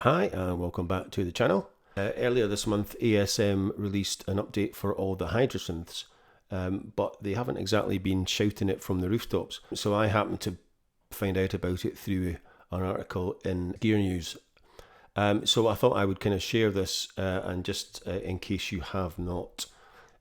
Hi and welcome back to the channel. Earlier this month ASM released an update for all the HYDRASYNTHs, but they haven't exactly been shouting it from the rooftops. So I happened to find out about it through an article in Gear News. So I thought I would kind of share this and just in case you have not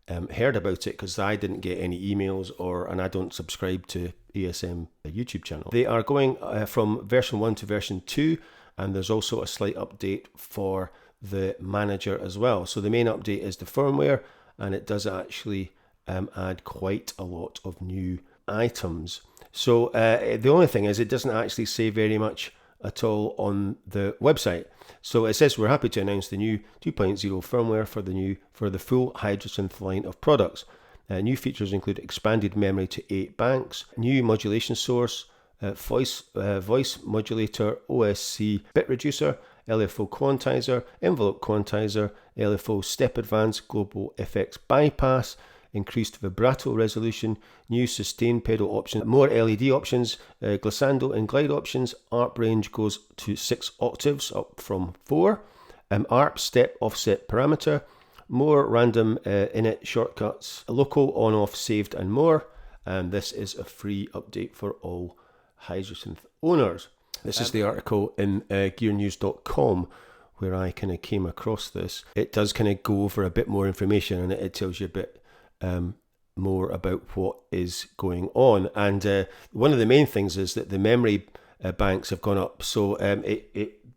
heard about it, because I didn't get any emails and I don't subscribe to ASM YouTube channel. They are going from version 1 to version 2. And there's also a slight update for the manager as well. So the main update is the firmware, and it does actually add quite a lot of new items. So the only thing is it doesn't actually say very much at all on the website. So it says we're happy to announce the new 2.0 firmware for the full HYDRASYNTH line of products. New features include expanded memory to 8 banks, new modulation source, voice modulator, OSC bit reducer, LFO quantizer, envelope quantizer, LFO step advance, global FX bypass, increased vibrato resolution, new sustain pedal option, more LED options, glissando and glide options. ARP range goes to 6 octaves up from 4. ARP step offset parameter, more random init shortcuts, local on-off saved and more. And this is a free update for all HYDRASYNTH owners. This is the article in gearnews.com where I kind of came across this. It does kind of go over a bit more information, and it tells you a bit more about what is going on. And one of the main things is that the memory banks have gone up. So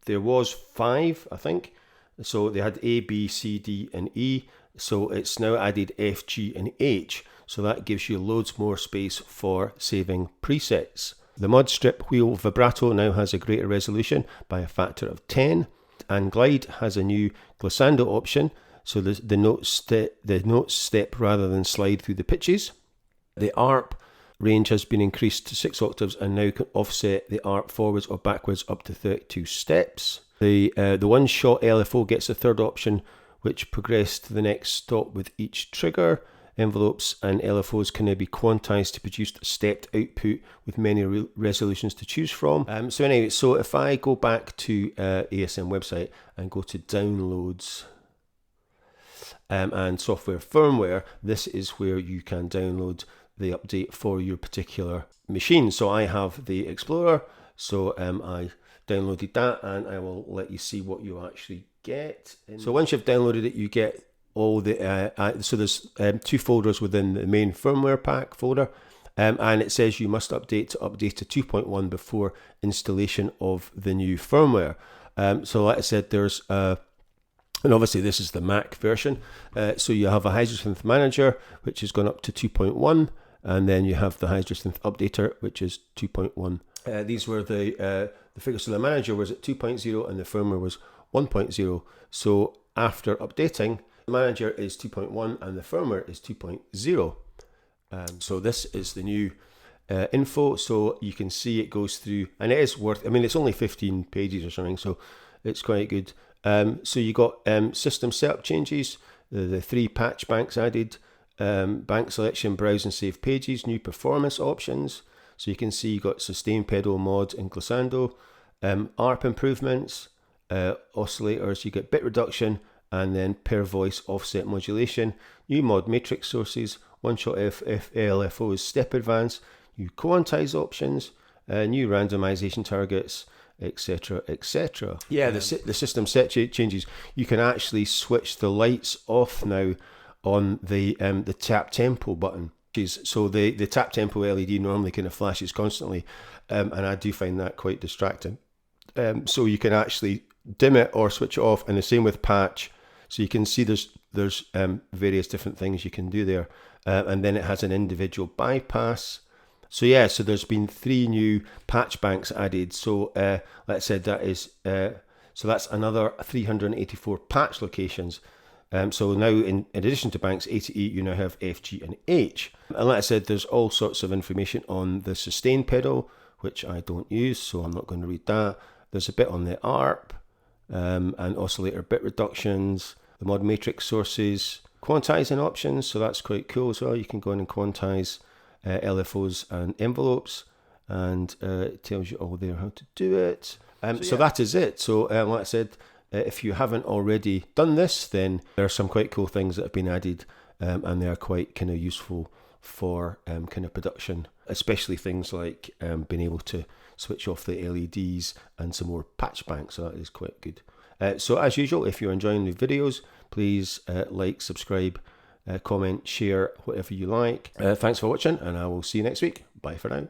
there was 5, I think. So they had A, B, C, D, and E. So it's now added F, G, and H. So that gives you loads more space for saving presets. The mod strip wheel vibrato now has a greater resolution by a factor of 10, and glide has a new glissando option, so the notes step rather than slide through the pitches. The ARP range has been increased to 6 octaves and now can offset the ARP forwards or backwards up to 32 steps. The one-shot LFO gets a third option, which progressed to the next stop with each trigger. Envelopes and LFOs can now be quantized to produce a stepped output with many resolutions to choose from. So if I go back to ASM website and go to downloads and software firmware, this is where you can download the update for your particular machine. So I have the Explorer, so I downloaded that, and I will let you see what you actually get. So once you've downloaded it, you get all the so there's 2 folders within the main firmware pack folder, and it says you must update to 2.1 before installation of the new firmware. So like I said, there's and obviously this is the Mac version. So you have a HYDRASYNTH manager, which has gone up to 2.1, and then you have the HYDRASYNTH updater, which is 2.1. These were the figures. So the manager was at 2.0 and the firmware was 1.0. So after updating, the manager is 2.1 and the firmware is 2.0. So this is the new info. So you can see it goes through, and it is worth, I mean, it's only 15 pages or something, so it's quite good. So you got system setup changes, the 3 patch banks added, bank selection, browse and save pages, new performance options. So you can see you got sustain pedal mod and glissando, ARP improvements, oscillators, you get bit reduction, and then per voice offset modulation, new mod matrix sources, one-shot LFOs step advance, new quantize options, new randomization targets, etc, etc. Yeah, the system set changes. You can actually switch the lights off now on the tap tempo button. So the tap tempo LED normally kind of flashes constantly, and I do find that quite distracting. So you can actually dim it or switch it off, and the same with patch. So you can see there's various different things you can do there, and then it has an individual bypass. So yeah, so there's been 3 new patch banks added. So like I said, that is so that's another 384 patch locations. So now in addition to banks A to E, you now have F, G, and H. And like I said, there's all sorts of information on the sustain pedal, which I don't use, so I'm not going to read that. There's a bit on the ARP. And oscillator bit reductions, the mod matrix sources, quantizing options, so that's quite cool as well. You can go in and quantize LFOs and envelopes, and it tells you all there how to do it. So that is it. So like I said, if you haven't already done this, then there are some quite cool things that have been added, and they are quite kind of useful for kind of production, especially things like being able to switch off the LEDs and some more patch banks. So that is quite good. So as usual, if you're enjoying the videos, please like, subscribe, comment, share, whatever you like. Thanks for watching, and I will see you next week. Bye for now.